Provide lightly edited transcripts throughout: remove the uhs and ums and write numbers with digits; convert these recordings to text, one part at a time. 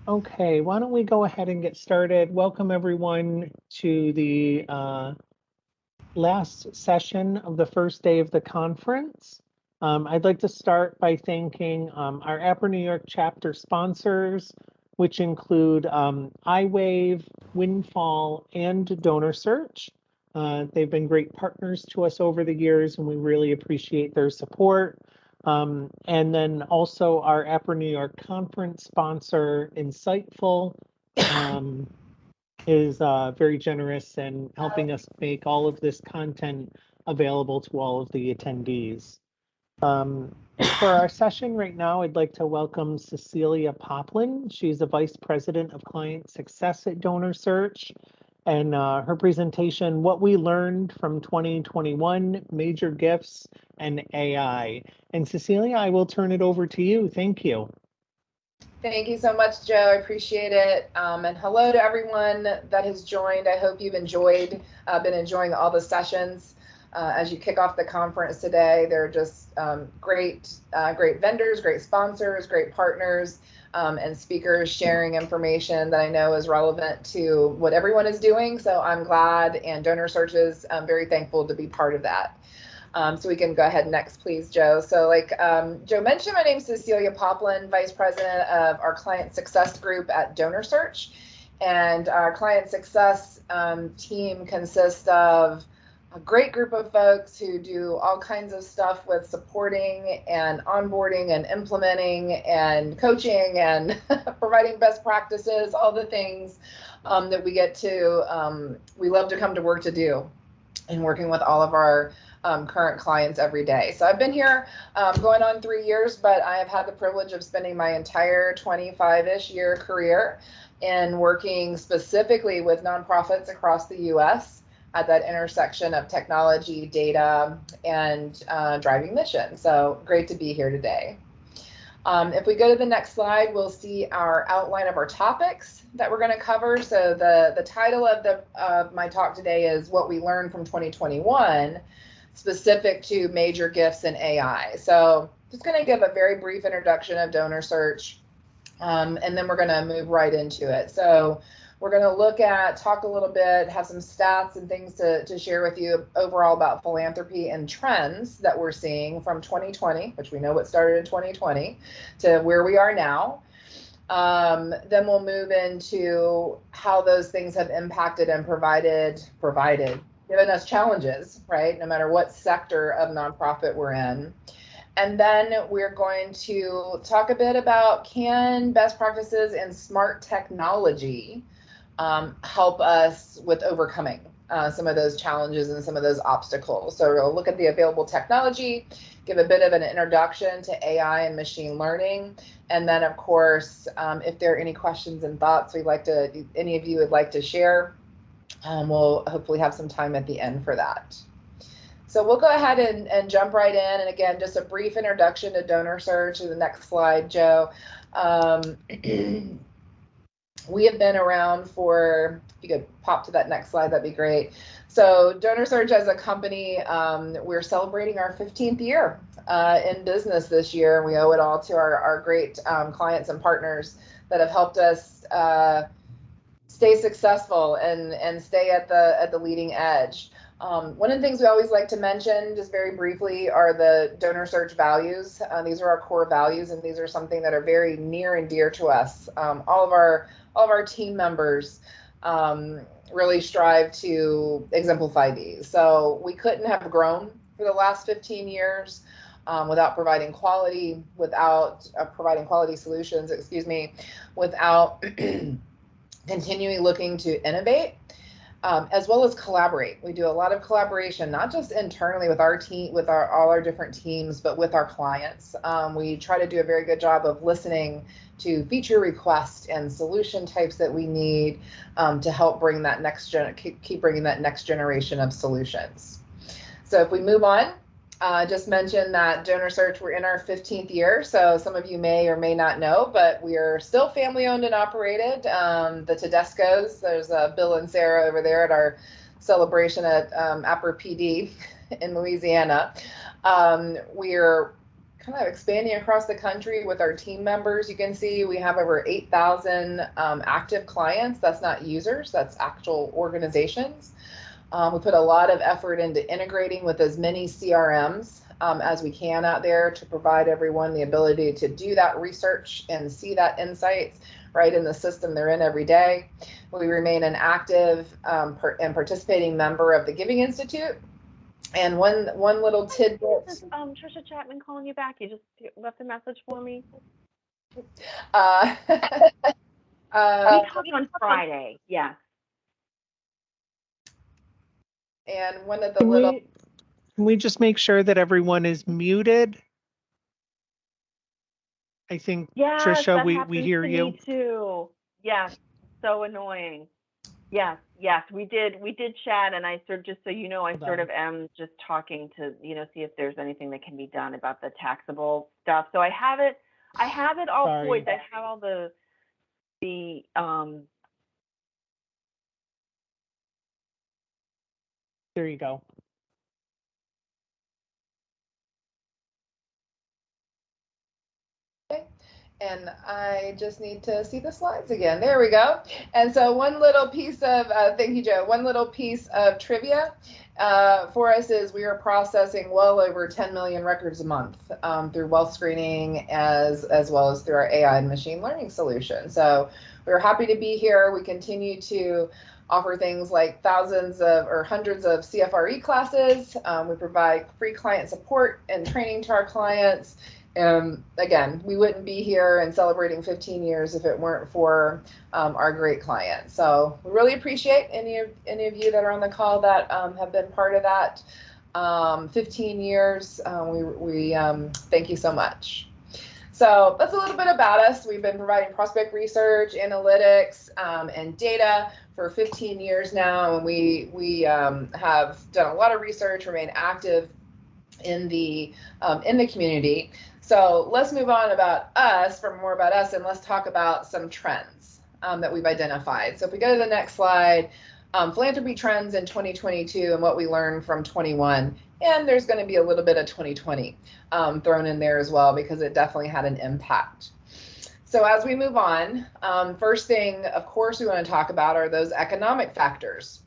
Okay, why don't we go ahead and get started? Welcome everyone to the last session of the first day of the conference. I'd like to start by thanking our Upper New York chapter sponsors, which include iWave, Windfall, and DonorSearch. They've been great partners to us over the years, and we really appreciate their support. And then also our Upper New York conference sponsor, Insightful, is very generous in helping us make all of this content available to all of the attendees. For our session right now, I'd like to welcome Cecelia Poplin. She's the Vice President of Client Success at DonorSearch. And her presentation, What We Learned from 2021, Major Gifts, and AI. And Cecelia, I will turn it over to you. Thank you. Thank you so much, Joe. I appreciate it. And hello to everyone that has joined. I hope you've been enjoying all the sessions as you kick off the conference today. They're just great vendors, great sponsors, great partners, and speakers sharing information that I know is relevant to what everyone is doing. So I'm glad, and DonorSearch is very thankful to be part of that. So we can go ahead next, please, Joe. So like Joe mentioned, my name is Cecelia Poplin, Vice President of our Client Success Group at DonorSearch. And our Client Success team consists of a great group of folks who do all kinds of stuff with supporting and onboarding and implementing and coaching and providing best practices, all the things that we get to, we love to come to work to do, and working with all of our current clients every day. So I've been here going on 3 years, but I have had the privilege of spending my entire 25-ish year career in working specifically with nonprofits across the US at that intersection of technology, data, and driving mission. So great to be here today. If we go to the next slide, we'll see our outline of our topics that we're going to cover. So the title of my talk today is What We Learned from 2021, specific to major gifts in AI. So just going to give a very brief introduction of DonorSearch, and then we're going to move right into it. So we're going to talk a little bit, have some stats and things to share with you overall about philanthropy and trends that we're seeing from 2020, which we know what started in 2020, to where we are now. Then we'll move into how those things have impacted and given us challenges, right? No matter what sector of nonprofit we're in. And then we're going to talk a bit about, can best practices in smart technology help us with overcoming some of those challenges and some of those obstacles. So we'll look at the available technology, give a bit of an introduction to AI and machine learning. And then of course, if there are any questions and thoughts any of you would like to share, we'll hopefully have some time at the end for that. So we'll go ahead and jump right in. And again, just a brief introduction to DonorSearch. The next slide, Joe. We have been around for, if you could pop to that next slide, that'd be great. So DonorSearch as a company, we're celebrating our 15th year in business this year. We owe it all to our great clients and partners that have helped us stay successful and stay at the leading edge. One of the things we always like to mention, just very briefly, are the DonorSearch values. These are our core values, and these are something that are very near and dear to us. All of our team members really strive to exemplify these. So we couldn't have grown for the last 15 years without providing quality, without providing quality solutions, without continually looking to innovate, as well as collaborate. We do a lot of collaboration, not just internally with our team, with all our different teams, but with our clients. We try to do a very good job of listening to feature requests and solution types that we need to help bring that keep bringing that next generation of solutions. So if we move on, just mention that DonorSearch, we're in our 15th year, so some of you may or may not know, but we are still family owned and operated. The Tedescos, there's Bill and Sarah over there at our celebration at Upper PD in Louisiana. We're kind of expanding across the country with our team members. You can see we have over 8,000 active clients. That's not users, that's actual organizations. We put a lot of effort into integrating with as many CRMs as we can out there to provide everyone the ability to do that research and see that insights right in the system they're in every day. We remain an active and participating member of the Giving Institute. And one little tidbit. This is Trisha Chapman calling you back. You just left a message for me. We talked on Friday. Yeah. And one of the little. Can we just make sure that everyone is muted? I think, yes, Trisha, we hear you. Me too. Yes, so annoying. Yes, we did chat, and I just so you know, I sort of am just talking to see if there's anything that can be done about the taxable stuff. So I have it all poised. I have all the There you go. And I just need to see the slides again. There we go. And so one little piece of, thank you, Joe. One little piece of trivia for us is we are processing well over 10 million records a month through wealth screening as well as through our AI and machine learning solution. So we're happy to be here. We continue to offer things like thousands of or hundreds of CFRE classes. We provide free client support and training to our clients. Again, we wouldn't be here and celebrating 15 years if it weren't for our great clients. So we really appreciate any of you that are on the call that have been part of that 15 years. We thank you so much. So that's a little bit about us. We've been providing prospect research, analytics, and data for 15 years now, and we have done a lot of research, remain active in the community. So let's move on from more about us, and let's talk about some trends that we've identified. So if we go to the next slide, philanthropy trends in 2022 and what we learned from 21, and there's going to be a little bit of 2020 thrown in there as well because it definitely had an impact. So as we move on, first thing, of course, we want to talk about are those economic factors.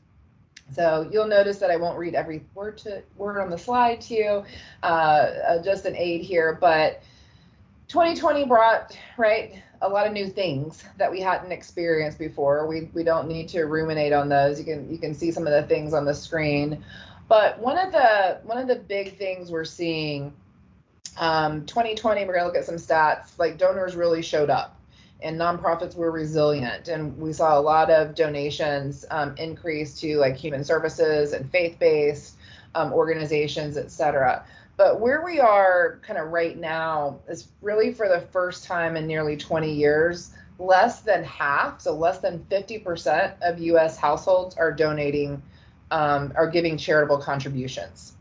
So you'll notice that I won't read every word on the slide to you, just an aid here, but 2020 brought, a lot of new things that we hadn't experienced before. We don't need to ruminate on those. You can see some of the things on the screen. But one of the big things we're seeing, 2020, we're gonna look at some stats, like donors really showed up. And nonprofits were resilient, and we saw a lot of donations increase to like human services and faith-based organizations, et cetera. But where we are kind of right now is really for the first time in nearly 20 years, less than half, so less than 50% of US households are donating, are giving charitable contributions.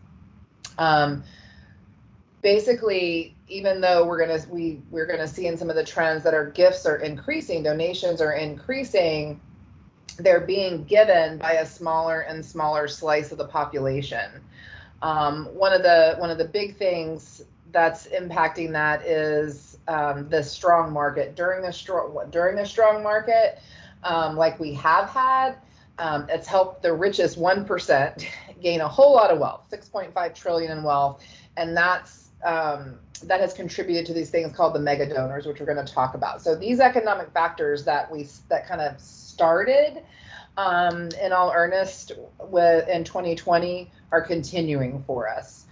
Basically, even though we're gonna see in some of the trends that our gifts are increasing, donations are increasing, they're being given by a smaller and smaller slice of the population. One of the big things that's impacting that is the strong market. During a strong market, like we have had, it's helped the richest 1% gain a whole lot of wealth, 6.5 trillion in wealth, and that has contributed to these things called the mega donors, which we're going to talk about. So these economic factors that kind of started in all earnest in 2020 are continuing for us.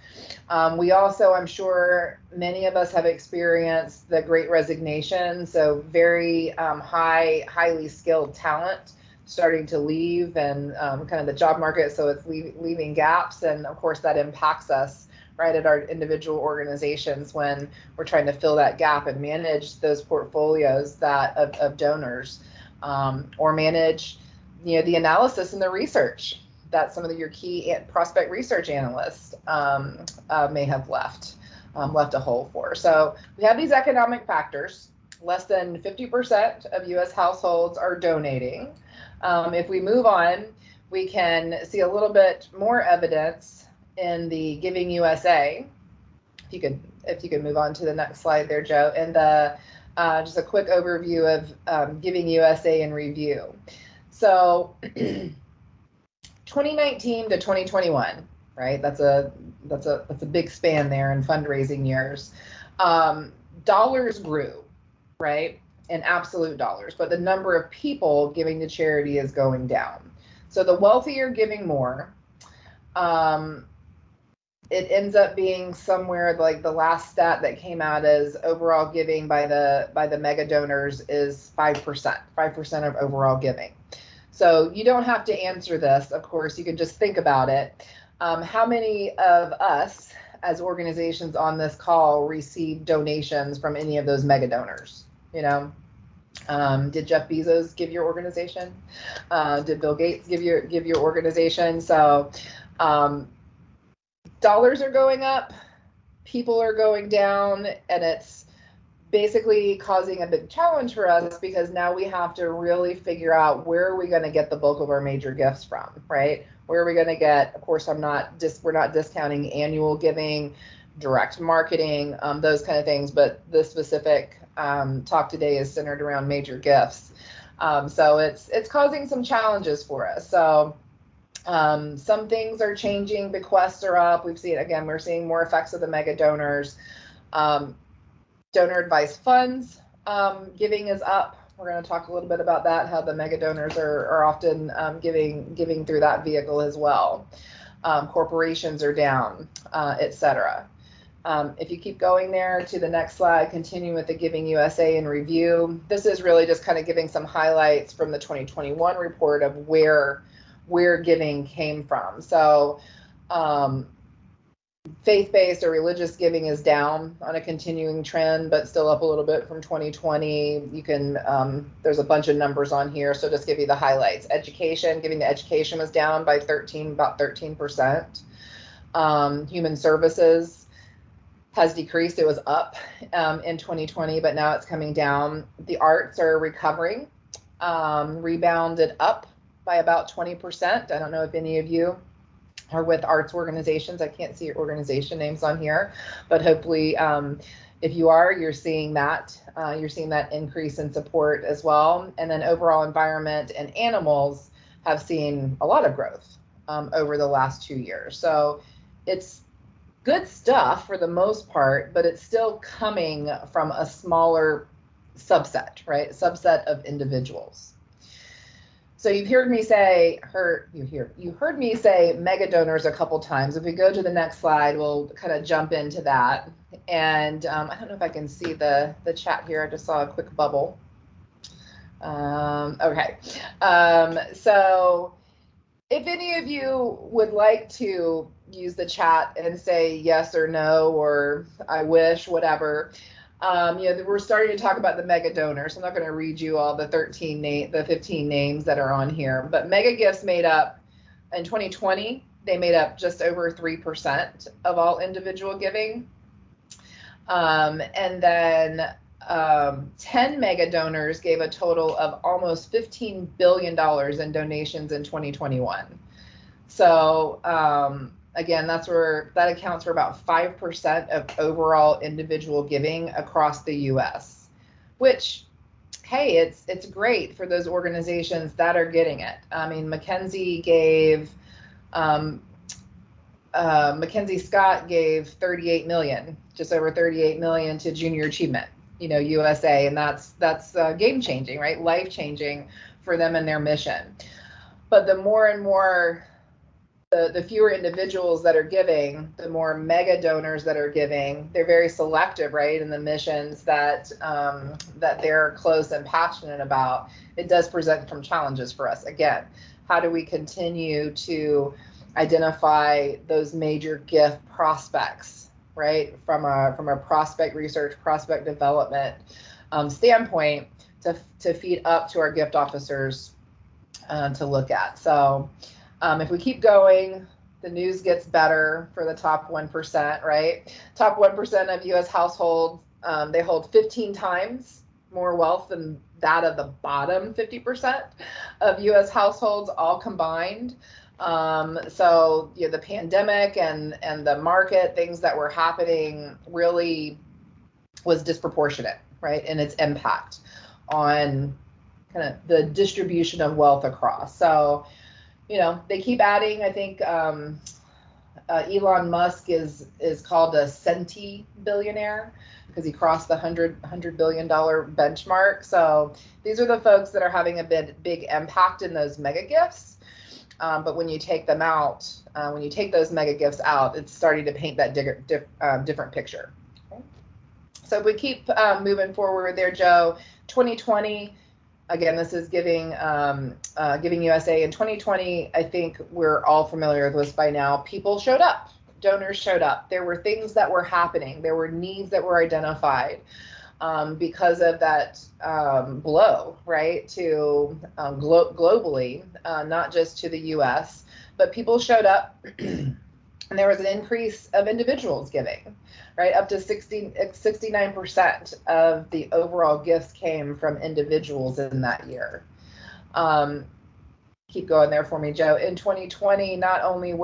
We also, I'm sure many of us have experienced the Great Resignation, so very highly skilled talent starting to leave, and kind of the job market, so it's leaving gaps, and of course that impacts us at our individual organizations when we're trying to fill that gap and manage those portfolios of donors, or manage the analysis and the research that some of your key prospect research analysts may have left a hole for. So we have these economic factors. Less than 50% of US households are donating. If we move on, we can see a little bit more evidence in the Giving USA. If you could if you could move on to the next slide there, Joe, and just a quick overview of Giving USA in review. So 2019 to 2021, right? That's a big span there in fundraising years. Dollars grew, right? In absolute dollars, but the number of people giving to charity is going down. So the wealthy are giving more. It ends up being somewhere like the last stat that came out is overall giving by the mega donors is 5% of overall giving. So you don't have to answer this, of course, you can just think about it. How many of us as organizations on this call receive donations from any of those mega donors? You know, did Jeff Bezos give your organization? Did Bill Gates give your organization? So dollars are going up, people are going down, and it's basically causing a big challenge for us because now we have to really figure out where are we going to get the bulk of our major gifts from, right? Where are we going to get, of course, we're not discounting annual giving, direct marketing, those kind of things, but the specific talk today is centered around major gifts. So it's causing some challenges for us. So some things are changing, bequests are up. We're seeing more effects of the mega donors. Donor advised funds giving is up. We're going to talk a little bit about that, how the mega donors are often giving through that vehicle as well. Corporations are down, etc. If you keep going there to the next slide, continue with the Giving USA in review. This is really just kind of giving some highlights from the 2021 report of where giving came from. So faith-based or religious giving is down on a continuing trend, but still up a little bit from 2020. You can, there's a bunch of numbers on here, so just give you the highlights. Education, giving to education was down by about 13%. Human services has decreased. It was up in 2020, but now it's coming down. The arts are recovering, rebounded up by about 20%. I don't know if any of you are with arts organizations. I can't see your organization names on here, but hopefully if you are, you're seeing that increase in support as well. And then overall environment and animals have seen a lot of growth over the last 2 years. So it's good stuff for the most part, but it's still coming from a smaller subset, right? Subset of individuals. So you've heard me say, you heard me say mega donors a couple times. If we go to the next slide, we'll kind of jump into that. And I don't know if I can see the chat here. I just saw a quick bubble. Okay. So if any of you would like to use the chat and say yes or no, or I wish, whatever, we're starting to talk about the mega donors. I'm not going to read you all the 15 names that are on here, but mega gifts made up in 2020, they made up just over 3% of all individual giving. And then 10 mega donors gave a total of almost $15 billion in donations in 2021. So again, that accounts for about 5% of overall individual giving across the US, which, hey, it's great for those organizations that are getting it. I mean, Mackenzie Scott gave 38 million, just over 38 million to Junior Achievement, USA, and that's game changing, right? Life changing for them and their mission. But the more and more, the fewer individuals that are giving, the more mega donors that are giving. They're very selective, right, in the missions that they're close and passionate about. It does present some challenges for us. Again, how do we continue to identify those major gift prospects, right, from a prospect research, prospect development standpoint to feed up to our gift officers to look at. So if we keep going, the news gets better for the top 1%, right? Top 1% of US households, they hold 15 times more wealth than that of the bottom 50% of US households all combined. So the pandemic and the market, things that were happening really was disproportionate, right, in its impact on kind of the distribution of wealth across. So, they keep adding. I think Elon Musk is called a centi billionaire because he crossed the $100 billion benchmark. So these are the folks that are having a big impact in those mega gifts. But when you take them out, when you take those mega gifts out, it's starting to paint that different picture. Okay. So if we keep moving forward there, Joe, 2020, again, this is Giving USA. In 2020, I think we're all familiar with this by now. People showed up. Donors showed up. There were things that were happening. There were needs that were identified because of that blow, right, to globally, not just to the U.S., but people showed up. And there was an increase of individuals giving, right? Up to 69% of the overall gifts came from individuals in that year. Keep going there for me, Joe. In 2020, not only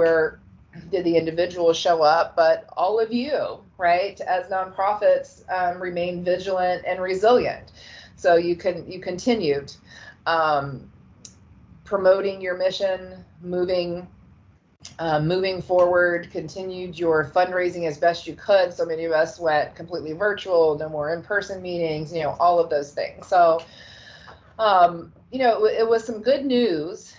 did the individuals show up, but all of you, right, as nonprofits, remain vigilant and resilient. So you continued promoting your mission, moving forward, continued your fundraising as best you could. So many of us went completely virtual, no more in-person meetings, all of those things. So, it was some good news.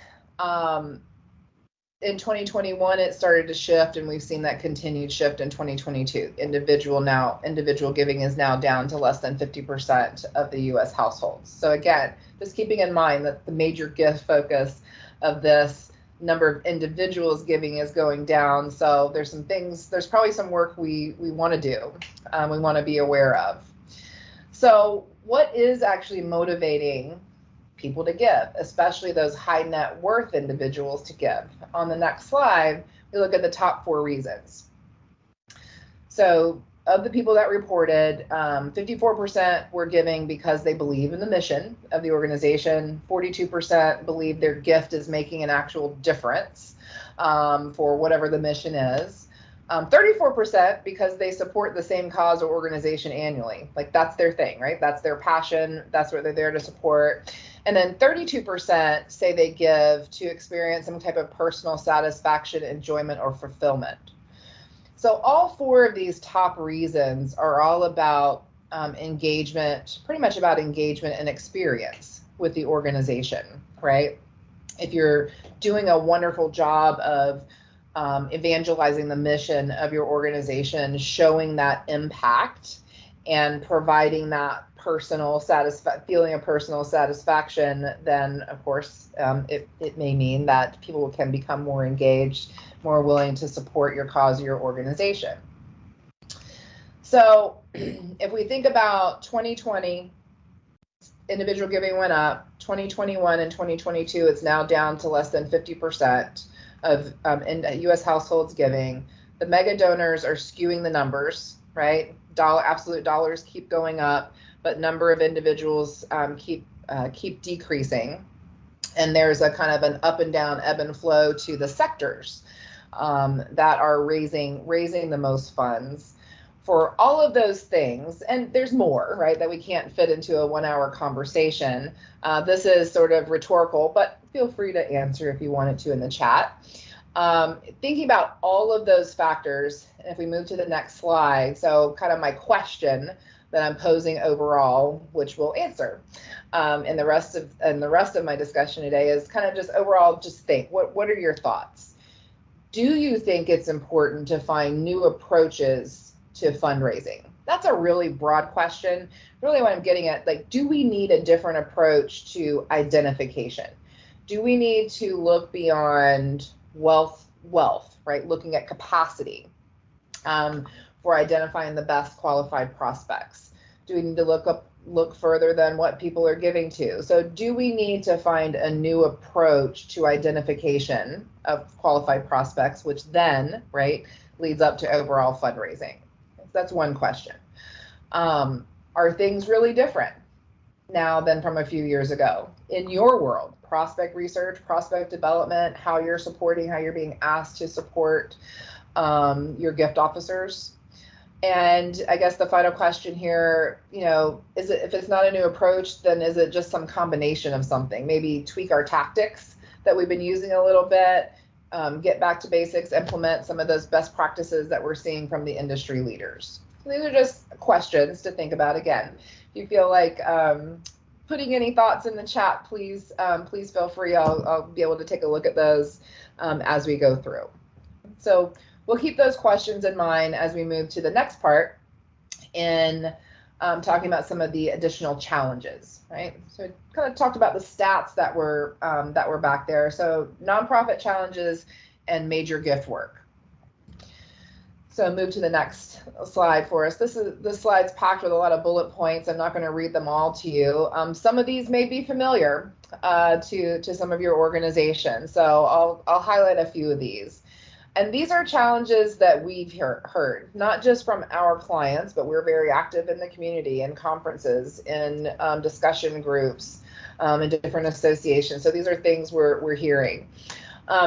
In 2021, it started to shift, and we've seen that continued shift in 2022. Individual giving is now down to less than 50% of the U.S. households. So again, just keeping in mind that the major gift focus of this number of individuals giving is going down. So there's probably some work we want to do, we want to be aware of. So what is actually motivating people to give, especially those high net worth individuals to give? On the next slide, we look at the top 4 reasons. So of the people that reported, 54% were giving because they believe in the mission of the organization. 42% believe their gift is making an actual difference for whatever the mission is. 34% because they support the same cause or organization annually. Like that's their thing, right? That's their passion. That's what they're there to support. And then 32% say they give to experience some type of personal satisfaction, enjoyment, or fulfillment. So all 4 of these top reasons are all about engagement, pretty much about engagement and experience with the organization, right? If you're doing a wonderful job of evangelizing the mission of your organization, showing that impact and providing that feeling of personal satisfaction, then of course it may mean that people can become more engaged, more willing to support your cause or your organization. So if we think about 2020, individual giving went up. 2021 and 2022, it's now down to less than 50% of in U.S. households giving. The mega donors are skewing the numbers, right? Absolute dollars keep going up, but number of individuals keep decreasing. And there's a kind of an up and down ebb and flow to the sectors that are raising the most funds. For all of those things, and there's more, right, that we can't fit into a 1-hour conversation. This is sort of rhetorical, but feel free to answer if you wanted to in the chat. Thinking about all of those factors, and if we move to the next slide, so kind of my question that I'm posing overall, which we'll answer, and the rest of my discussion today is kind of just overall, just think, what are your thoughts? Do you think it's important to find new approaches to fundraising? That's a really broad question. Really what I'm getting at, like, do we need a different approach to identification? Do we need to look beyond wealth, right? Looking at capacity for identifying the best qualified prospects? Do we need to look further than what people are giving to? So do we need to find a new approach to identification of qualified prospects, which then, right, leads up to overall fundraising? That's one question. Are things really different now than from a few years ago in your world? prospect research, prospect development, how you're supporting, how you're being asked to support your gift officers. And I guess the final question here, is it, if it's not a new approach, then is it just some combination of something? Maybe tweak our tactics that we've been using a little bit, get back to basics, implement some of those best practices that we're seeing from the industry leaders. So these are just questions to think about. Again, if you feel like putting any thoughts in the chat, please feel free. I'll be able to take a look at those as we go through. So we'll keep those questions in mind as we move to the next part in talking about some of the additional challenges, right? So we kind of talked about the stats that were back there. So nonprofit challenges and major gift work. So move to the next slide for us. This slide's packed with a lot of bullet points. I'm not going to read them all to you. Some of these may be familiar to some of your organizations. So I'll highlight a few of these. And these are challenges that we've heard, not just from our clients, but we're very active in the community, in conferences, in discussion groups, in different associations. So these are things we're hearing.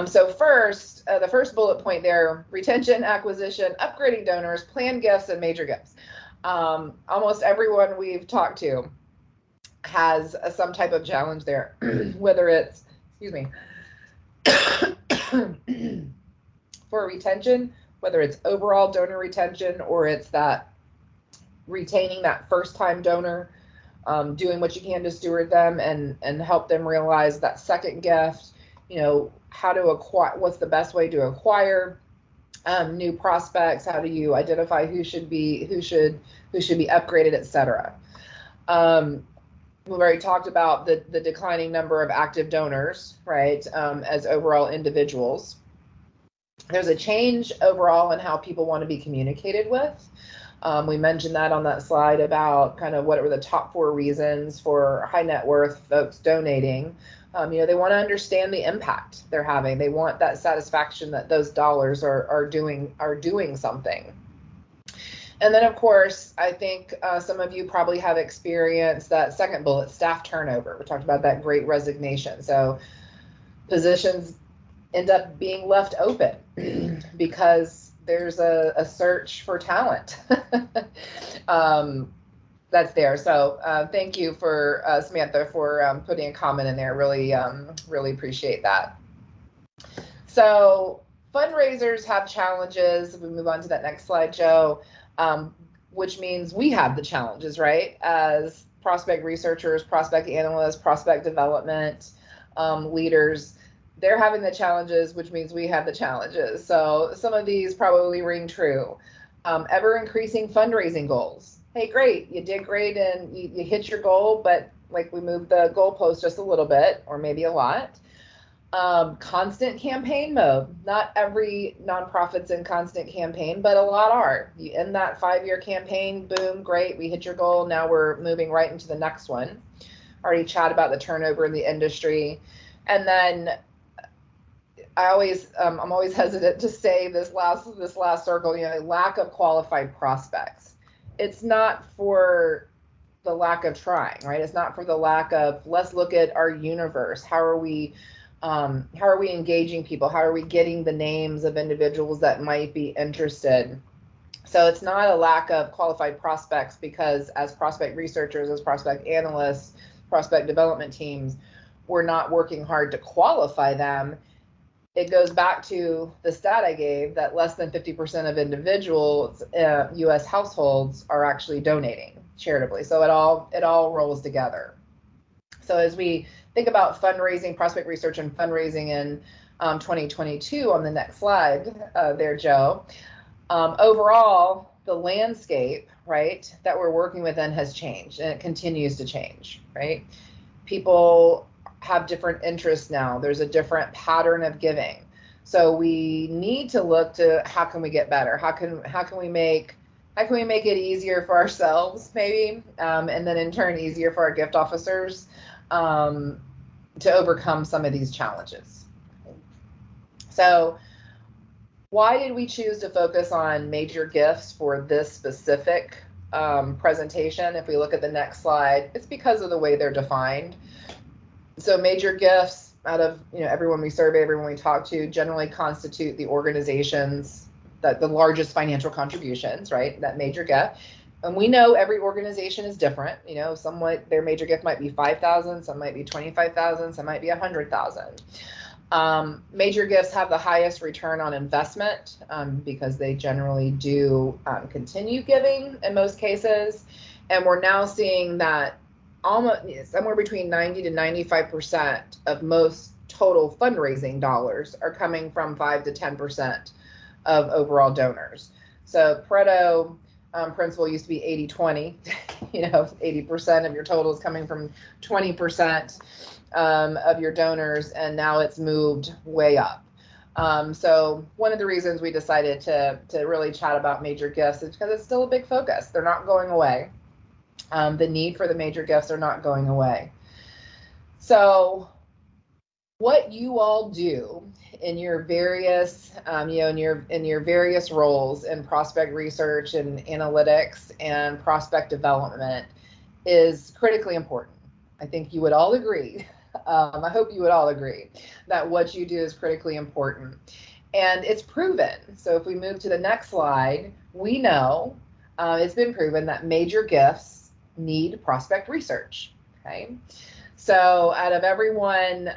So first, the first bullet point there, retention, acquisition, upgrading donors, planned gifts, and major gifts. Almost everyone we've talked to has some type of challenge there, whether it's, excuse me, for retention, whether it's overall donor retention or it's that retaining that first time donor, doing what you can to steward them and help them realize that second gift, how to acquire, what's the best way to acquire new prospects, how do you identify who should be upgraded, etc. We've already talked about the declining number of active donors, right, as overall individuals. There's a change overall in how people want to be communicated with. We mentioned that on that slide about kind of what were the top 4 reasons for high net worth folks donating. They want to understand the impact they're having. They want that satisfaction that those dollars are doing something. And then, of course, I think some of you probably have experienced that second bullet, staff turnover. We talked about that great resignation. So positions end up being left open because there's a search for talent that's there. So thank you for Samantha for putting a comment in there. Really appreciate that. So fundraisers have challenges. We move on to that next slide, Joe, which means we have the challenges, right? As prospect researchers, prospect analysts, prospect development leaders. They're having the challenges, which means we have the challenges. So some of these probably ring true. Ever increasing fundraising goals. Hey, great, you did great and you hit your goal, but like we moved the goalpost just a little bit or maybe a lot. Constant campaign mode. Not every nonprofit's in constant campaign, but a lot are. You end that 5-year campaign, boom, great, we hit your goal. Now we're moving right into the next one. Already chat about the turnover in the industry. And then I'm always hesitant to say this last circle, lack of qualified prospects. It's not for the lack of trying, right? It's not for the lack of, let's look at our universe. How are we engaging people? How are we getting the names of individuals that might be interested? So it's not a lack of qualified prospects, because as prospect researchers, as prospect analysts, prospect development teams, we're not working hard to qualify them. It goes back to the stat I gave that less than 50% of individuals, U.S. households, are actually donating charitably. So it all rolls together. So as we think about fundraising, prospect research and fundraising in 2022 on the next slide there, Joe, overall, the landscape, right, that we're working within has changed, and it continues to change, right? People have different interests now. There's a different pattern of giving. So we need to look to how can we get better? How can we make it easier for ourselves, maybe, and then in turn easier for our gift officers to overcome some of these challenges. So why did we choose to focus on major gifts for this specific presentation? If we look at the next slide, it's because of the way they're defined. So major gifts out of, everyone we survey, everyone we talk to, generally constitute the organizations that the largest financial contributions, right? That major gift. And we know every organization is different. Somewhat their major gift might be 5,000, some might be 25,000, some might be 100,000. Major gifts have the highest return on investment because they generally do continue giving in most cases. And we're now seeing that almost somewhere between 90 to 95% of most total fundraising dollars are coming from 5 to 10% of overall donors. So Pareto principle used to be 80-20, 80% of your total is coming from 20% of your donors, and now it's moved way up. So one of the reasons we decided to really chat about major gifts is because it's still a big focus. They're not going away. The need for the major gifts are not going away. So what you all do in your various, in your various roles in prospect research and analytics and prospect development is critically important. I think you would all agree. I hope you would all agree that what you do is critically important. And it's proven. So if we move to the next slide, we know it's been proven that major gifts need prospect research. Okay. So out of everyone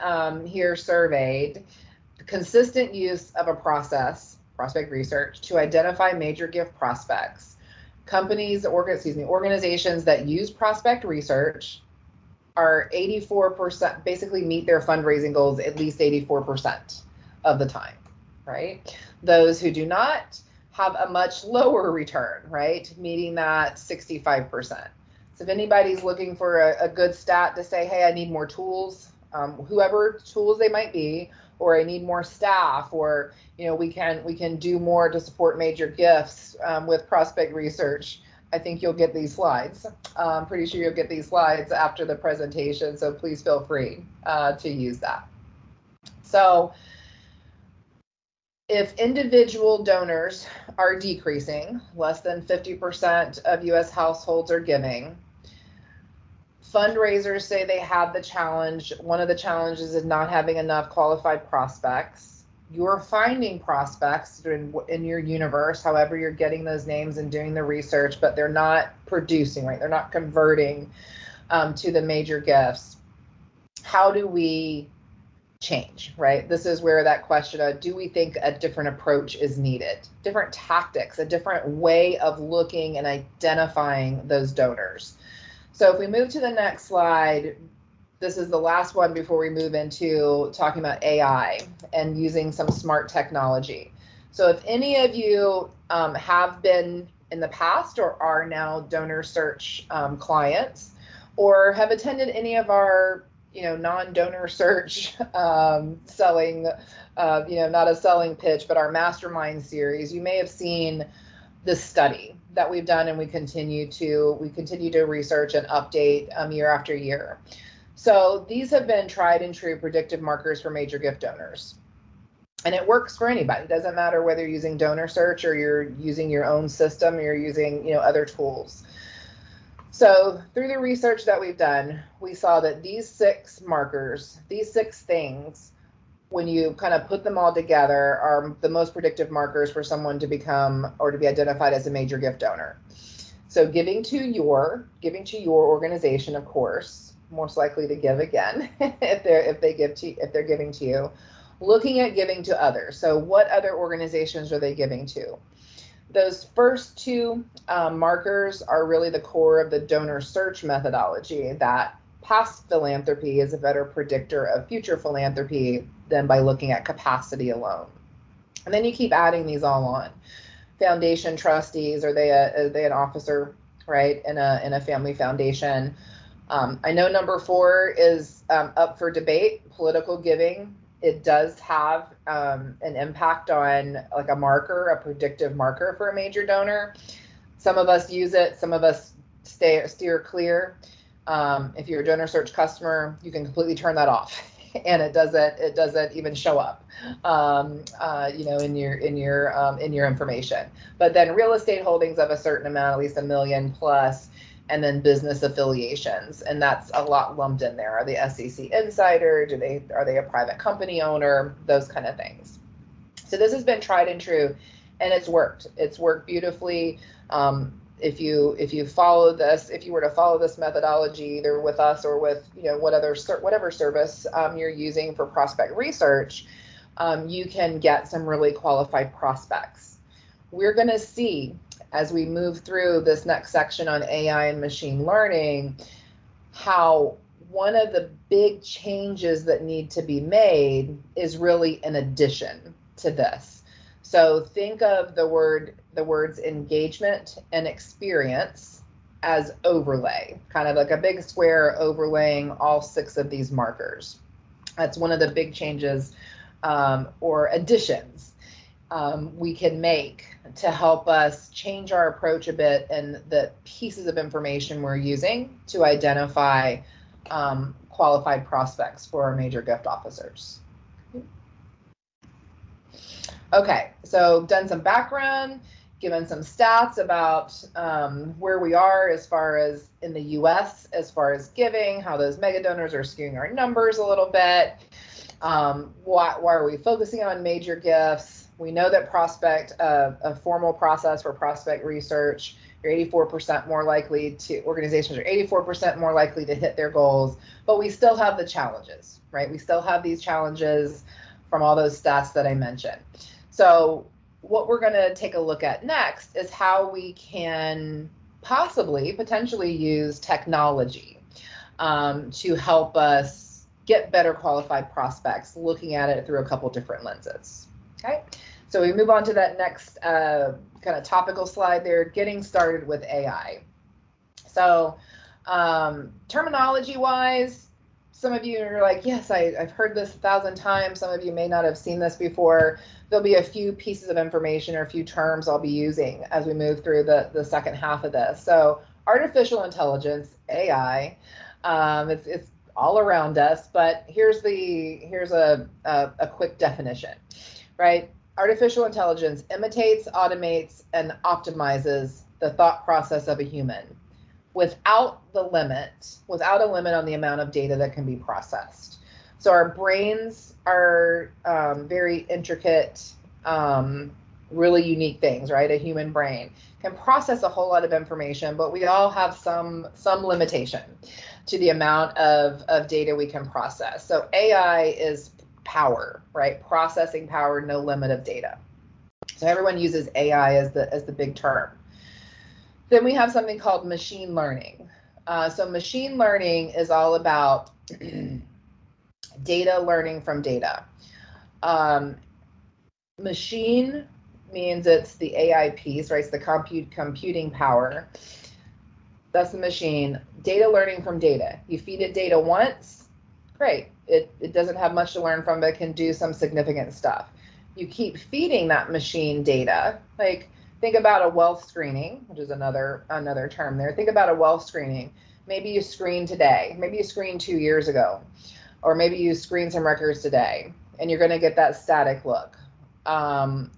here surveyed, consistent use of a process, prospect research, to identify major gift prospects. Organizations that use prospect research are 84%, basically meet their fundraising goals at least 84% of the time, right? Those who do not have a much lower return, right? Meeting that 65%. So if anybody's looking for a good stat to say, hey, I need more tools, whoever tools they might be, or I need more staff, or we can do more to support major gifts with prospect research, I think you'll get these slides. I'm pretty sure you'll get these slides after the presentation, so please feel free to use that. So if individual donors are decreasing, less than 50% of US households are giving, fundraisers say they have the challenge. One of the challenges is not having enough qualified prospects. You're finding prospects in your universe, however you're getting those names and doing the research, but they're not producing, right? They're not converting to the major gifts. How do we change, right? This is where that question of, do we think a different approach is needed? Different tactics, a different way of looking and identifying those donors. So if we move to the next slide, this is the last one before we move into talking about AI and using some smart technology. So if any of you have been in the past or are now DonorSearch clients, or have attended any of our non-DonorSearch selling, not a selling pitch, but our mastermind series, you may have seen this study that we've done, and we continue to research and update year after year. So these have been tried and true predictive markers for major gift donors. And it works for anybody. It doesn't matter whether you're using DonorSearch or you're using your own system or you're using other tools. So through the research that we've done, we saw that these 6 markers, these 6 things, when you kind of put them all together, are the most predictive markers for someone to become or to be identified as a major gift donor. So giving to your organization, of course, most likely to give again if they're giving to you. Looking at giving to others. So what other organizations are they giving to? Those first 2 markers are really the core of the DonorSearch methodology, that past philanthropy is a better predictor of future philanthropy than by looking at capacity alone. And then you keep adding these all on. Foundation trustees, are they an officer, right, in a family foundation? I know number 4 is up for debate, political giving. It does have an impact on like a predictive marker for a major donor. Some of us use it, some of us steer clear. If you're a DonorSearch customer, you can completely turn that off, and it doesn't even show up, in your information. But then real estate holdings of a certain amount, at least $1 million plus, and then business affiliations, and that's a lot lumped in there. Are they SEC insider? Are they a private company owner? Those kind of things. So this has been tried and true, and it's worked. It's worked beautifully. If you follow this, if you were to follow this methodology, either with us or with whatever service you're using for prospect research, you can get some really qualified prospects. We're going to see as we move through this next section on AI and machine learning how one of the big changes that need to be made is really an addition to this. So think of the words engagement and experience as overlay, kind of like a big square overlaying all 6 of these markers. That's one of the big changes or additions we can make to help us change our approach a bit and the pieces of information we're using to identify qualified prospects for our major gift officers. Okay, so done some background, given some stats about where we are as far as in the US, as far as giving, how those mega donors are skewing our numbers a little bit. Why are we focusing on major gifts? We know that a formal process for prospect research, you're 84% more likely to, organizations are 84% more likely to hit their goals, but we still have the challenges, right? We still have these challenges from all those stats that I mentioned. So what we're going to take a look at next is how we can potentially use technology to help us get better qualified prospects, looking at it through a couple different lenses. Okay, so we move on to that next kind of topical slide there, getting started with AI. So terminology wise, some of you are like, yes, I've heard this 1,000 times. Some of you may not have seen this before. There'll be a few pieces of information or a few terms I'll be using as we move through the second half of this. So artificial intelligence, AI, it's all around us, but here's a quick definition, right? Artificial intelligence imitates, automates, and optimizes the thought process of a human without a limit on the amount of data that can be processed. So our brains are very intricate, really unique things, right? A human brain can process a whole lot of information, but we all have some limitation to the amount of data we can process. So AI is power, right? Processing power, no limit of data. So everyone uses AI as the big term. Then we have something called machine learning. So machine learning is all about data learning from data. Machine means it's the AI piece, right? It's the computing power. That's the machine. Data learning from data. You feed it data once, great. It doesn't have much to learn from, but it can do some significant stuff. You keep feeding that machine data, like think about a wealth screening, which is another term there. Think about a wealth screening. Maybe you screened today, maybe you screened 2 years ago, or maybe you screened some records today, and you're going to get that static look. The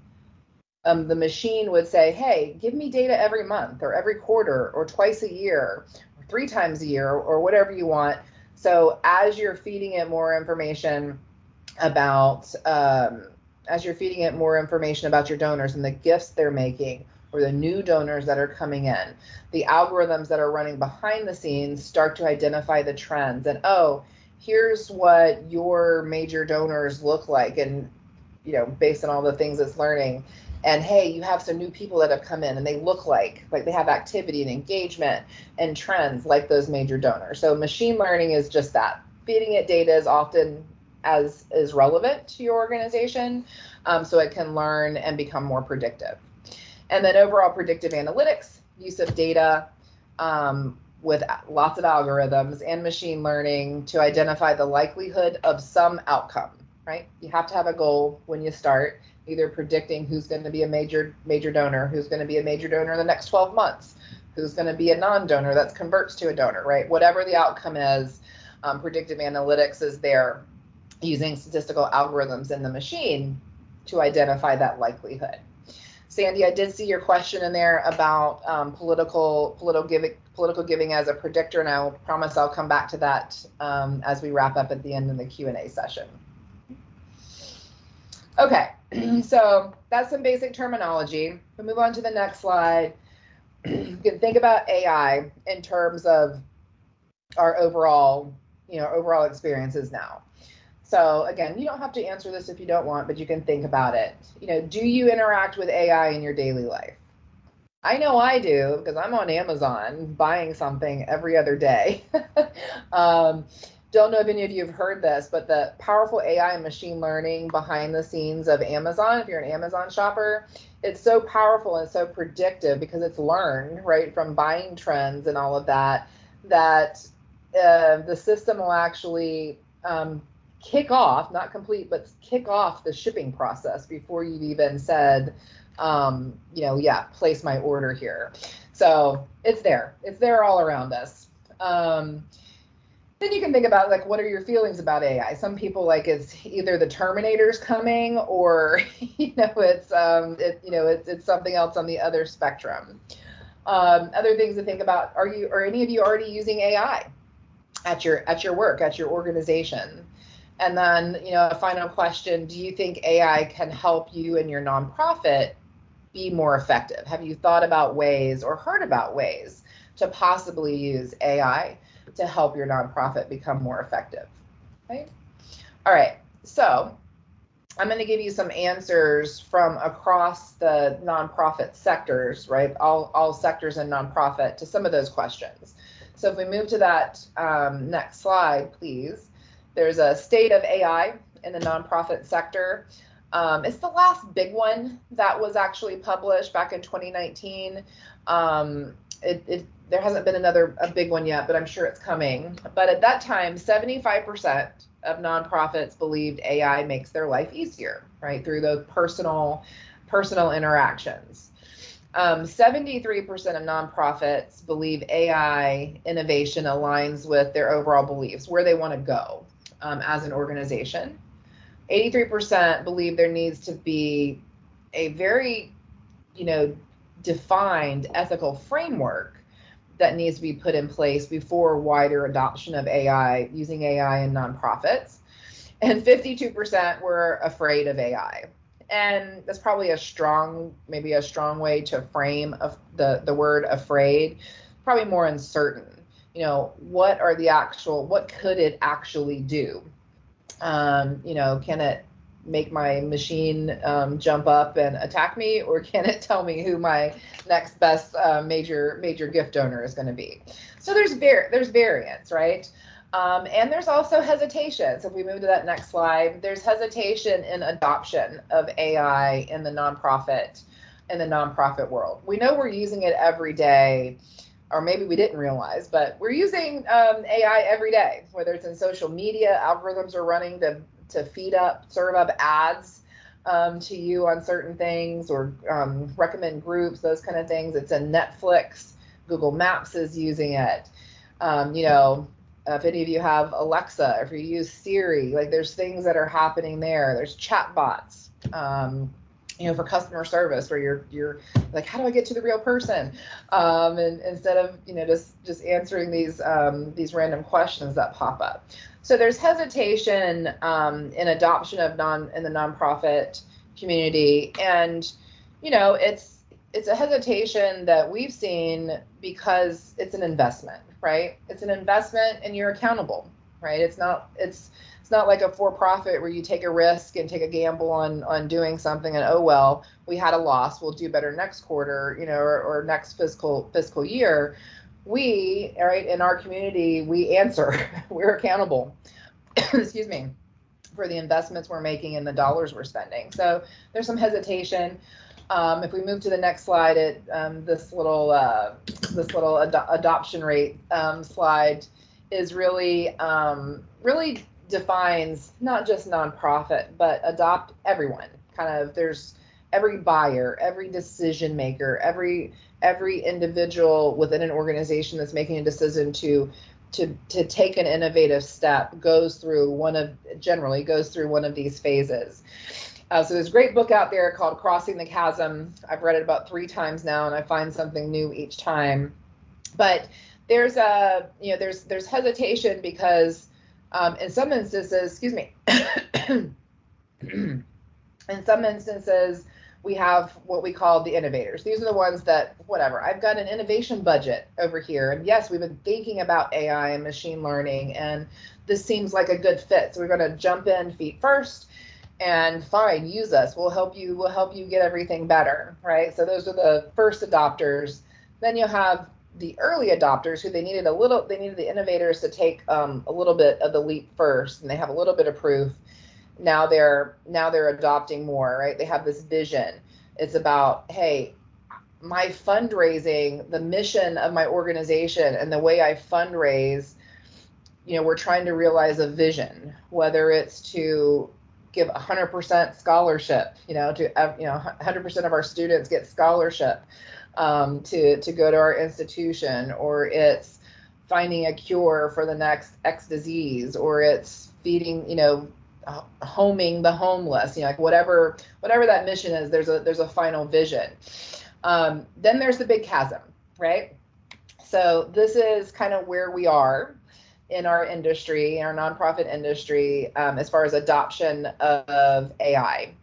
machine would say, hey, give me data every month or every quarter or twice a year or 3 times a year or whatever you want. So as you're feeding it more information about your donors and the gifts they're making or the new donors that are coming in, the algorithms that are running behind the scenes start to identify the trends and, oh, here's what your major donors look like, and based on all the things it's learning. And hey, you have some new people that have come in and they look like they have activity and engagement and trends like those major donors. So machine learning is just that. Feeding it data as often as is relevant to your organization, so it can learn and become more predictive. And then overall predictive analytics, use of data with lots of algorithms and machine learning to identify the likelihood of some outcome, right? You have to have a goal when you start, either predicting who's going to be a major donor, who's going to be a major donor in the next 12 months, who's going to be a non-donor that converts to a donor, right? Whatever the outcome is, predictive analytics is there using statistical algorithms in the machine to identify that likelihood. Sandy, I did see your question in there about political political giving as a predictor, and I promise I'll come back to that as we wrap up at the end of the Q&A session. Okay, so that's some basic terminology. We'll move on to the next slide. You can think about AI in terms of our overall experiences now. So again, you don't have to answer this if you don't want, but you can think about it. Do you interact with AI in your daily life? I know I do, because I'm on Amazon buying something every other day. Don't know if any of you have heard this, but the powerful AI and machine learning behind the scenes of Amazon, if you're an Amazon shopper, it's so powerful and so predictive because it's learned, right, from buying trends and all of that, that the system will actually kick off, not complete, but kick off the shipping process before you've even said, place my order here. So it's there all around us. Then you can think about, like, what are your feelings about AI? Some people like it's either the Terminator's coming, or it's something else on the other spectrum. Other things to think about: are any of you already using AI at your work, at your organization? And then, a final question: do you think AI can help you and your nonprofit be more effective? Have you thought about ways or heard about ways to possibly use AI to help your nonprofit become more effective? Okay. All right. So I'm going to give you some answers from across the nonprofit sectors, right? All sectors in nonprofit, to some of those questions. So if we move to that next slide, please. There's a state of AI in the nonprofit sector. It's the last big one that was actually published back in 2019. There hasn't been a big one yet, but I'm sure it's coming. But at that time, 75% of nonprofits believed AI makes their life easier, right, through those personal interactions. 73% of nonprofits believe AI innovation aligns with their overall beliefs, where they want to go as an organization. 83% believe there needs to be a very, defined ethical framework that needs to be put in place before wider adoption of AI, using AI in nonprofits. And 52% were afraid of AI. And that's probably maybe a strong way to frame the word afraid, probably more uncertain. What could it actually do? Can it make my machine jump up and attack me, or can it tell me who my next best major gift donor is going to be? So there's variance, right? And there's also hesitation. So if we move to that next slide, there's hesitation in adoption of AI in the nonprofit world. We know we're using it every day, or maybe we didn't realize, but we're using AI every day, whether it's in social media. Algorithms are running to serve up ads to you on certain things, or recommend groups, those kind of things. It's in Netflix. Google Maps is using it. If any of you have Alexa, if you use Siri, like, there's things that are happening there. There's chat bots, for customer service, where you're like, how do I get to the real person? And instead of, just answering these random questions that pop up. So there's hesitation in adoption in the nonprofit community. And, it's a hesitation that we've seen because it's an investment, right? It's an investment, and you're accountable, right? It's not like a for-profit where you take a risk and take a gamble on doing something, and, oh, well, we had a loss, we'll do better next quarter, or next fiscal year. We, right, in our community, we answer. We're accountable, excuse me, for the investments we're making and the dollars we're spending. So there's some hesitation. If we move to the next slide, this little adoption rate slide is really defines not just nonprofit, but adopt everyone. There's every buyer, every decision maker, every individual within an organization that's making a decision to take an innovative step generally goes through one of these phases. So there's a great book out there called Crossing the Chasm. I've read it about 3 times now, and I find something new each time. But there's there's hesitation because in some instances, excuse me, in some instances, we have what we call the innovators. These are the ones that, whatever, I've got an innovation budget over here. And yes, we've been thinking about AI and machine learning, and this seems like a good fit. So we're going to jump in feet first and fine, use us. We'll help you get everything better, right? So those are the first adopters. Then you have the early adopters who they needed the innovators to take a little bit of the leap first, and they have a little bit of proof. Now they're adopting more, right? They have this vision. It's about, hey, my fundraising, the mission of my organization and the way I fundraise, we're trying to realize a vision, whether it's to give 100% scholarship, to 100% of our students get scholarship to go to our institution, or it's finding a cure for the next X disease, or it's feeding, homing the homeless, like whatever that mission is, there's a final vision. Then there's the big chasm, right? So this is kind of where we are in our industry, in our nonprofit industry, as far as adoption of AI.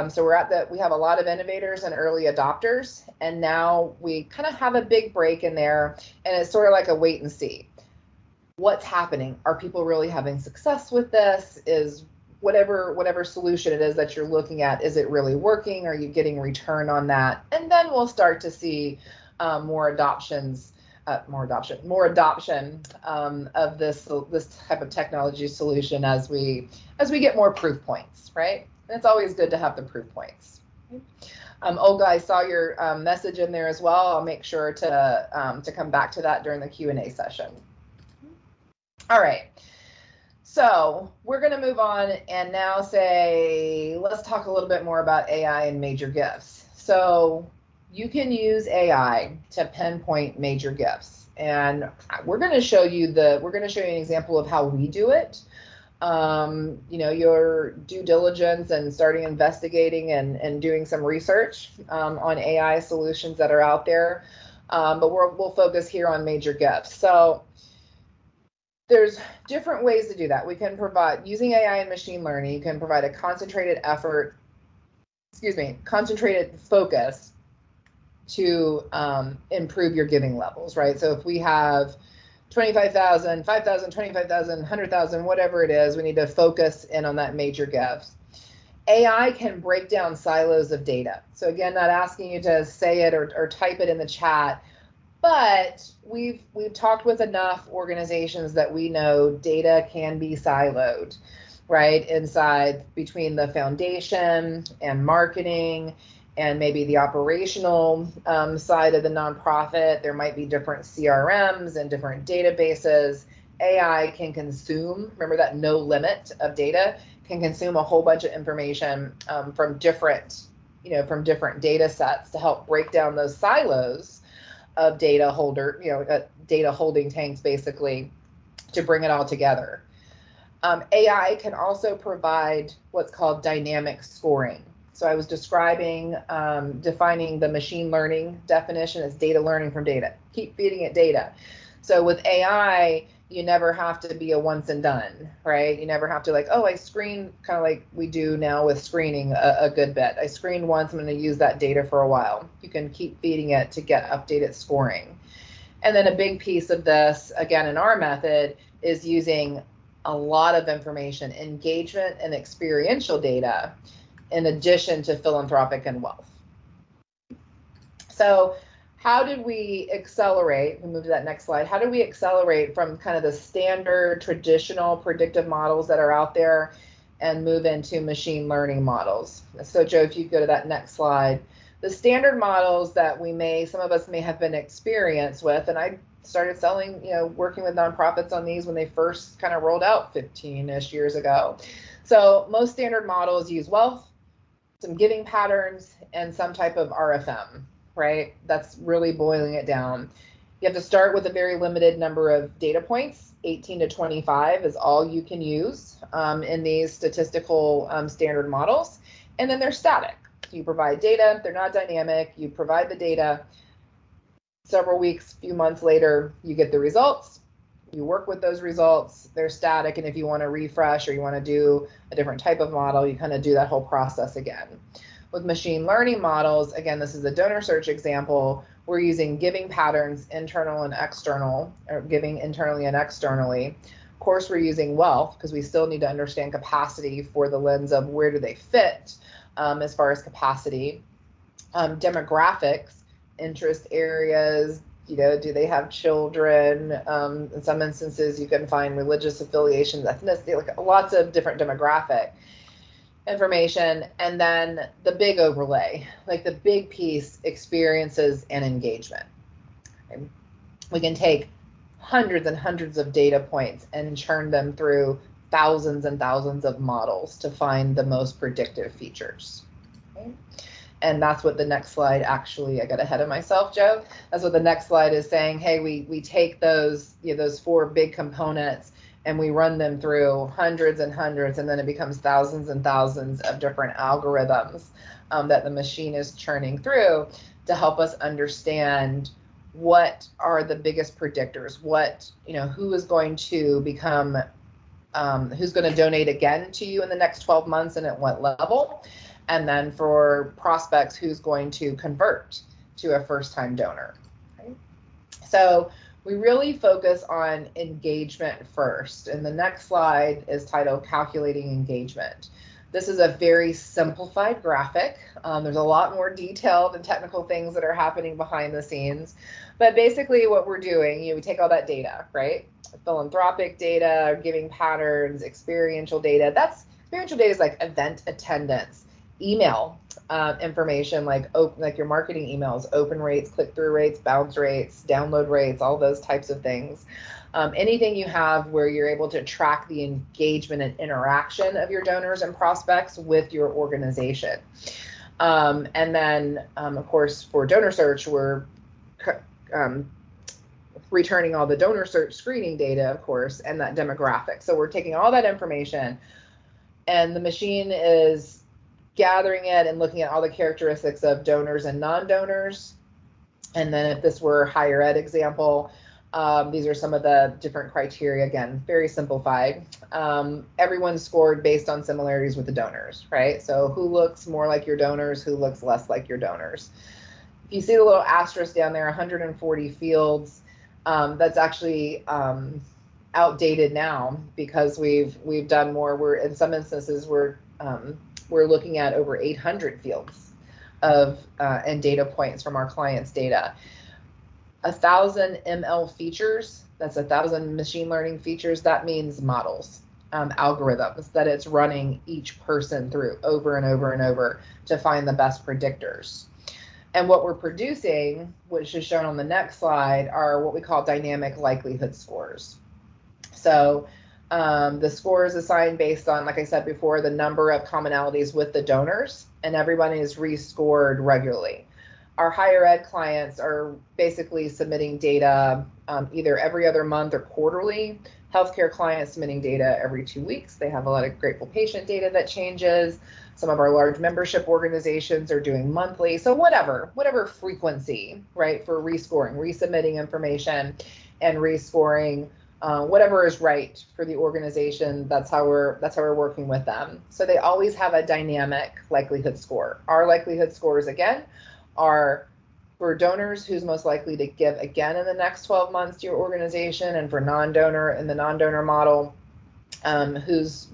So we have a lot of innovators and early adopters, and now we kind of have a big break in there, and it's sort of like a wait and see. What's happening? Are people really having success with this? Is whatever solution it is that you're looking at, is it really working? Are you getting return on that? And then we'll start to see more adoption of this type of technology solution as we get more proof points, right? And it's always good to have the proof points. Olga, I saw your message in there as well. I'll make sure to come back to that during the Q&A session. All right. So we're going to move on and now let's talk a little bit more about AI and major gifts. So you can use AI to pinpoint major gifts, and we're going to show you an example of how we do it. Your due diligence and starting investigating and doing some research on AI solutions that are out there. But we'll focus here on major gifts. So there's different ways to do that. We can provide, using AI and machine learning, you can provide a concentrated focus to improve your giving levels, right? So if we have 25,000, 5,000, 25,000, 100,000, whatever it is, we need to focus in on that major gift. AI can break down silos of data. So again, not asking you to say it or type it in the chat, but we've talked with enough organizations that we know data can be siloed, right? Between the foundation and marketing and maybe the operational side of the nonprofit. There might be different CRMs and different databases. AI can consume, remember that no limit of data, can consume a whole bunch of information from different data sets to help break down those silos of data holding tanks, basically, to bring it all together. AI can also provide what's called dynamic scoring. So I was defining the machine learning definition as data learning from data. Keep feeding it data. So with AI, you never have to be a once and done, right? You never have to I screen, kind of like we do now with screening a good bit. I screened once, I'm going to use that data for a while. You can keep feeding it to get updated scoring. And then a big piece of this, again, in our method, is using a lot of information, engagement and experiential data, in addition to philanthropic and wealth. So how did we accelerate? We move to that next slide. How did we accelerate from kind of the standard traditional predictive models that are out there and move into machine learning models? So Joe, if you go to that next slide, the standard models that some of us may have been experienced with, and I started working with nonprofits on these when they first kind of rolled out 15-ish years ago. So most standard models use wealth, some giving patterns, and some type of RFM, right? That's really boiling it down. You have to start with a very limited number of data points. 18 to 25 is all you can use in these statistical standard models. And then they're static. You provide data, they're not dynamic. You provide the data, several weeks, few months later, you get the results. You work with those results, they're static, and if you want to refresh or you want to do a different type of model, you kind of do that whole process again. With machine learning models, again, this is a DonorSearch example, we're using giving patterns, internal and external, or giving internally and externally. Of course, we're using wealth because we still need to understand capacity for the lens of where do they fit as far as capacity. Demographics, interest areas, do they have children? In some instances, you can find religious affiliations, ethnicity, like lots of different demographic information. And then the big overlay, like the big piece, experiences and engagement. Okay. We can take hundreds and hundreds of data points and churn them through thousands and thousands of models to find the most predictive features. Okay. And that's what the next slide, actually, I got ahead of myself, Joe. That's what the next slide is saying. Hey, we take those, those 4 big components and we run them through hundreds and hundreds, and then it becomes thousands and thousands of different algorithms that the machine is churning through to help us understand what are the biggest predictors, what, who is going to become, who's going to donate again to you in the next 12 months and at what level. And then for prospects, who's going to convert to a first-time donor. Okay. So we really focus on engagement first. And the next slide is titled Calculating Engagement. This is a very simplified graphic. There's a lot more detailed and technical things that are happening behind the scenes. But basically what we're doing, we take all that data, right? Philanthropic data, giving patterns, experiential data. Experiential data is like event attendance, email information, like your marketing emails, open rates, click-through rates, bounce rates, download rates, all those types of things. Anything you have where you're able to track the engagement and interaction of your donors and prospects with your organization. And then, of course, for DonorSearch, we're returning all the DonorSearch screening data, of course, and that demographic. So we're taking all that information, and the machine is gathering it and looking at all the characteristics of donors and non-donors. And then if this were higher ed example, these are some of the different criteria, again, very simplified. Everyone's scored based on similarities with the donors, right? So who looks more like your donors, who looks less like your donors. If you see the little asterisk down there, 140 fields, that's actually outdated now because we've done more. We're in some instances we're looking at over 800 fields of and data points from our clients' data. 1,000 ML features, that's 1,000 machine learning features. That means models, algorithms that it's running each person through over and over and over to find the best predictors. And what we're producing, which is shown on the next slide, are what we call dynamic likelihood scores. So the score is assigned based on, like I said before, the number of commonalities with the donors, and everybody is rescored regularly. Our higher ed clients are basically submitting data either every other month or quarterly. Healthcare clients submitting data every 2 weeks. They have a lot of grateful patient data that changes. Some of our large membership organizations are doing monthly. So whatever frequency, right, for rescoring, resubmitting information and rescoring whatever is right for the organization. That's how we're working with them. So they always have a dynamic likelihood score. Our likelihood scores, again, are for donors, who's most likely to give again in the next 12 months to your organization, and for non-donor in the non-donor model,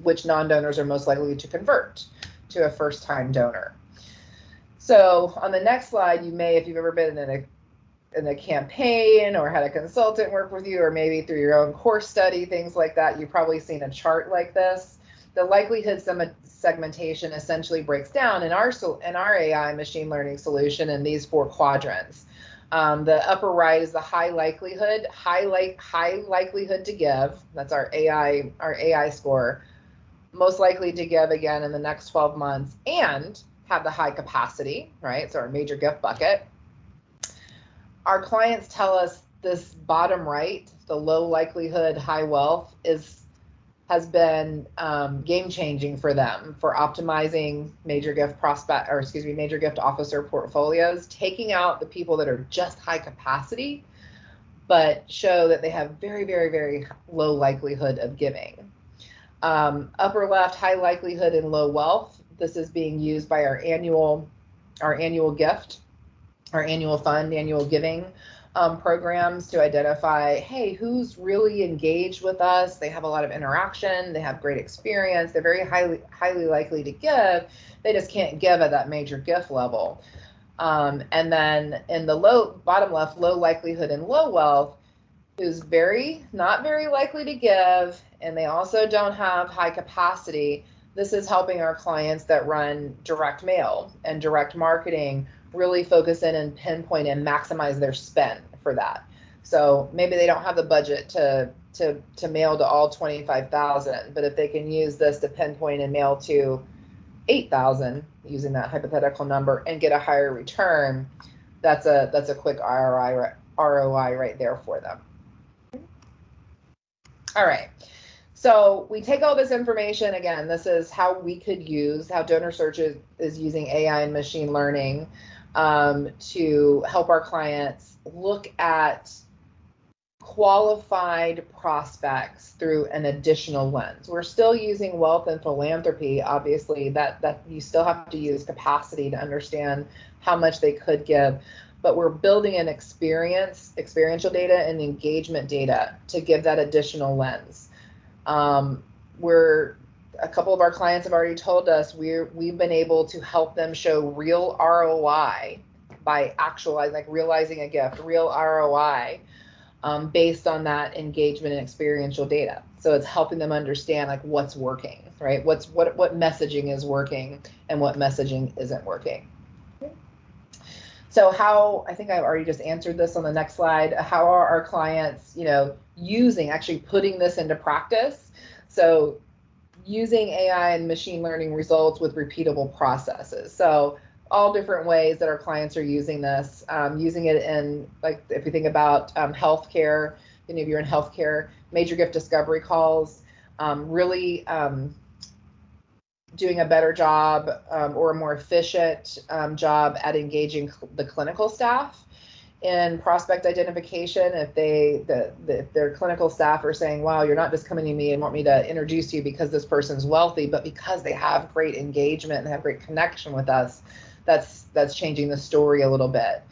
which non-donors are most likely to convert to a first-time donor. So on the next slide, you may, if you've ever been in a campaign or had a consultant work with you, or maybe through your own course study, things like that, you've probably seen a chart like this. The likelihood segmentation essentially breaks down in our AI machine learning solution in these 4 quadrants. The upper right is the high likelihood to give. That's our AI score. Most likely to give again in the next 12 months and have the high capacity, right? So our major gift bucket. Our clients tell us this bottom right, the low likelihood, high wealth, is has been game changing for them for optimizing major gift major gift officer portfolios, taking out the people that are just high capacity, but show that they have very, very, very low likelihood of giving. Upper left, high likelihood and low wealth. This is being used by our annual gift, our annual fund, annual giving programs to identify, hey, who's really engaged with us? They have a lot of interaction. They have great experience. They're very highly likely to give. They just can't give at that major gift level. And then in the bottom left, low likelihood and low wealth, who's not very likely to give, and they also don't have high capacity. This is helping our clients that run direct mail and direct marketing really focus in and pinpoint and maximize their spend for that. So maybe they don't have the budget to mail to all 25,000, but if they can use this to pinpoint and mail to 8,000 using that hypothetical number and get a higher return, that's a quick ROI right there for them. All right. So we take all this information. Again, this is how DonorSearch is using AI and machine learning to help our clients look at qualified prospects through an additional lens. We're still using wealth and philanthropy. Obviously, that you still have to use capacity to understand how much they could give, but we're building an experiential data and engagement data to give that additional lens. A couple of our clients have already told us we've been able to help them show real ROI by actualizing, like realizing a gift, real ROI based on that engagement and experiential data. So it's helping them understand like what's working, right? What messaging is working and what messaging isn't working. So I think I've already just answered this on the next slide. How are our clients, actually putting this into practice? So using AI and machine learning results with repeatable processes. So all different ways that our clients are using this, using it in, like, if you think about healthcare, any of you are in healthcare, major gift discovery calls, really doing a better job or a more efficient job at engaging the clinical staff in prospect identification. If their clinical staff are saying, wow, you're not just coming to me and want me to introduce you because this person's wealthy, but because they have great engagement and have great connection with us, that's changing the story a little bit.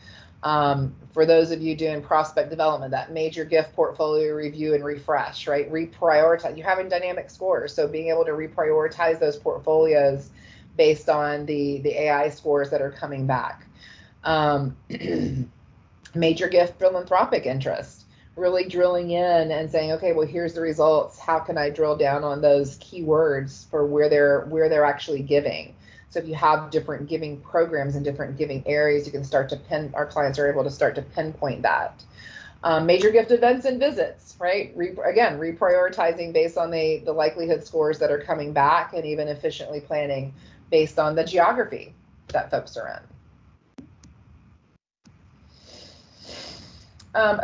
For those of you doing prospect development, that major gift portfolio review and refresh, right? Reprioritize. You're having dynamic scores, so being able to reprioritize those portfolios based on the AI scores that are coming back. Major gift philanthropic interest, really drilling in and saying, okay, well, here's the results. How can I drill down on those keywords for where they're actually giving? So if you have different giving programs in different giving areas, you can our clients are able to start to pinpoint that. Major gift events and visits, right? Again, reprioritizing based on the likelihood scores that are coming back, and even efficiently planning based on the geography that folks are in.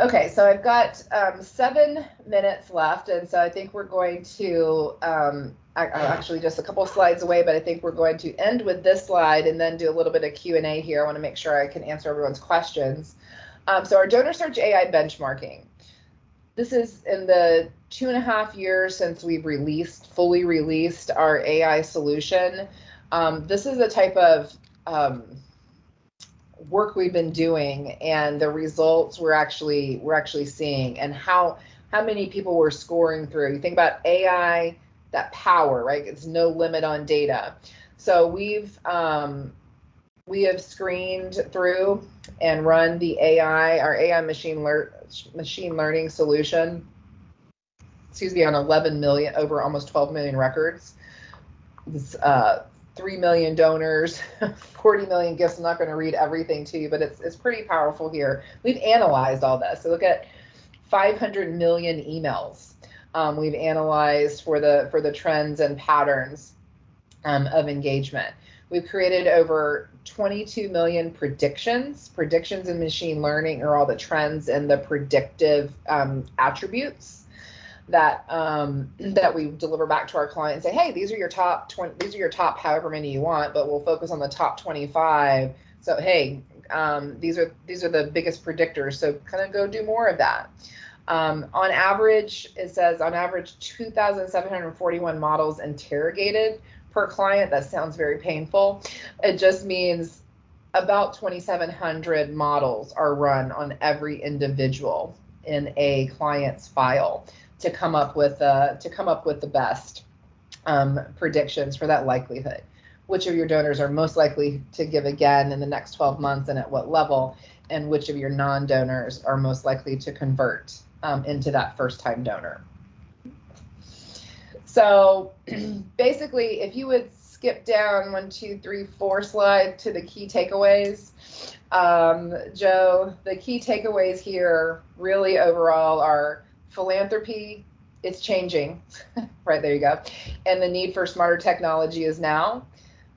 Okay, so I've got 7 minutes left, and so I think we're going to, actually just a couple of slides away, but I think we're going to end with this slide and then do a little bit of Q&A here. I want to make sure I can answer everyone's questions. So our DonorSearch AI benchmarking. This is in the 2.5 years since we've fully released our AI solution. This is the type of work we've been doing and the results we're actually seeing, and how many people we're scoring through. You think about AI, that power, right? It's no limit on data. So we have screened through and run the our AI machine learning solution, on 11 million, over almost 12 million records. It's 3 million donors, 40 million gifts. I'm not going to read everything to you, but it's pretty powerful here. We've analyzed all this. So look at 500 million emails. We've analyzed for the trends and patterns of engagement. We've created over 22 million predictions. Predictions in machine learning are all the trends and the predictive attributes. that that we deliver back to our client and say, hey, these are your top 20, these are your top however many you want, but we'll focus on the top 25. So hey, these are the biggest predictors, so kind of go do more of that. On average, it says on average 2,741 models interrogated per client. That sounds very painful. It just means about 2,700 models are run on every individual in a client's file to come up with the best predictions for that likelihood. Which of your donors are most likely to give again in the next 12 months and at what level, and which of your non-donors are most likely to convert into that first-time donor. So basically, if you would skip down 1, 2, 3, 4 slide to the key takeaways, Joe, the key takeaways here really overall are philanthropy, it's changing, right, there you go, and the need for smarter technology is now.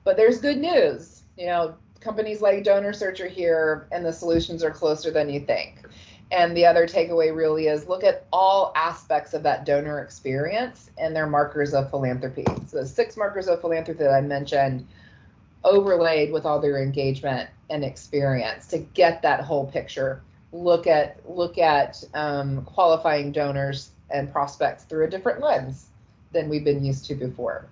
But there's good news, you know, companies like DonorSearch are here and the solutions are closer than you think. And the other takeaway really is look at all aspects of that donor experience and their markers of philanthropy. So the 6 markers of philanthropy that I mentioned, overlaid with all their engagement and experience to get that whole picture. Look at qualifying donors and prospects through a different lens than we've been used to before.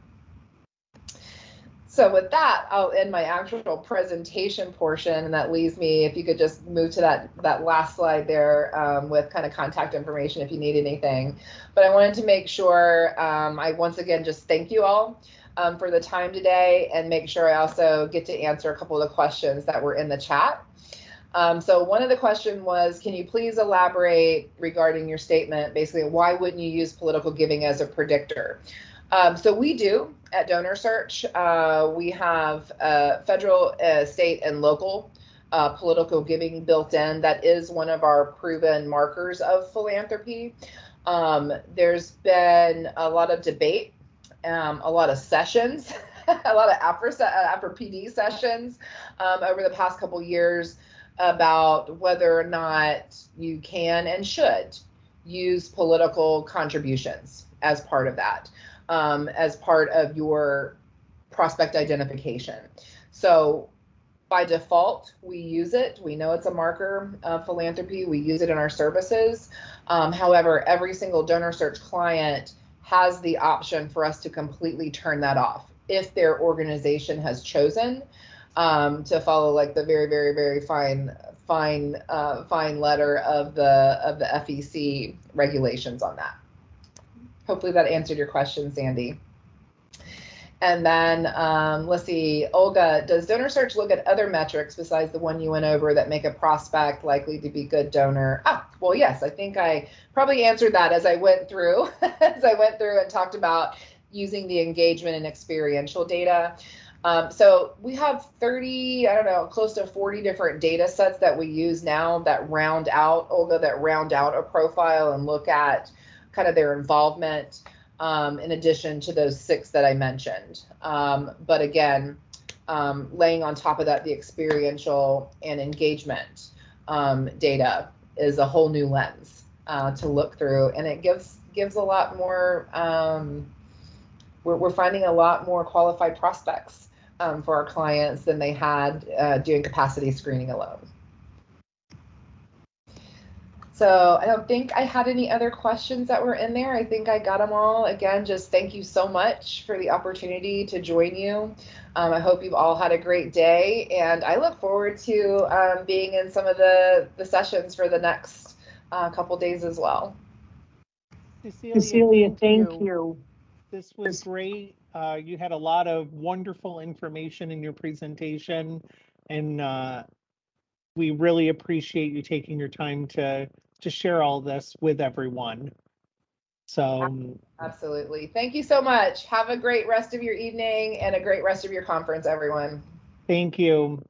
So with that, I'll end my actual presentation portion, and that leaves me, if you could just move to that last slide there with kind of contact information if you need anything. But I wanted to make sure I once again just thank you all for the time today, and make sure I also get to answer a couple of the questions that were in the chat. So one of the questions was, can you please elaborate regarding your statement, basically, why wouldn't you use political giving as a predictor? So we do at DonorSearch. We have federal, state, and local political giving built in. That is one of our proven markers of philanthropy. There's been a lot of debate, a lot of sessions, a lot of after PD sessions over the past couple years about whether or not you can and should use political contributions as part of that. As part of your prospect identification. So by default, we use it. We know it's a marker of philanthropy. We use it in our services. However, every single DonorSearch client has the option for us to completely turn that off if their organization has chosen to follow like the very, very, very fine letter of the FEC regulations on that. Hopefully that answered your question, Sandy. And then let's see, Olga, does DonorSearch look at other metrics besides the one you went over that make a prospect likely to be good donor? Well, yes, I think I probably answered that as I went through, and talked about using the engagement and experiential data. So we have 30, I don't know, close to 40 different data sets that we use now that round out, Olga, that round out a profile and look at kind of their involvement in addition to those 6 that I mentioned. But again, laying on top of that, the experiential and engagement data is a whole new lens to look through, and it gives a lot more, we're finding a lot more qualified prospects for our clients than they had doing capacity screening alone. So I don't think I had any other questions that were in there. I think I got them all. Again, just thank you so much for the opportunity to join you. I hope you've all had a great day, and I look forward to being in some of the sessions for the next couple days as well. Cecelia, thank you. This was great. You had a lot of wonderful information in your presentation, and we really appreciate you taking your time to share all this with everyone. So absolutely. Thank you so much. Have a great rest of your evening and a great rest of your conference, everyone. Thank you.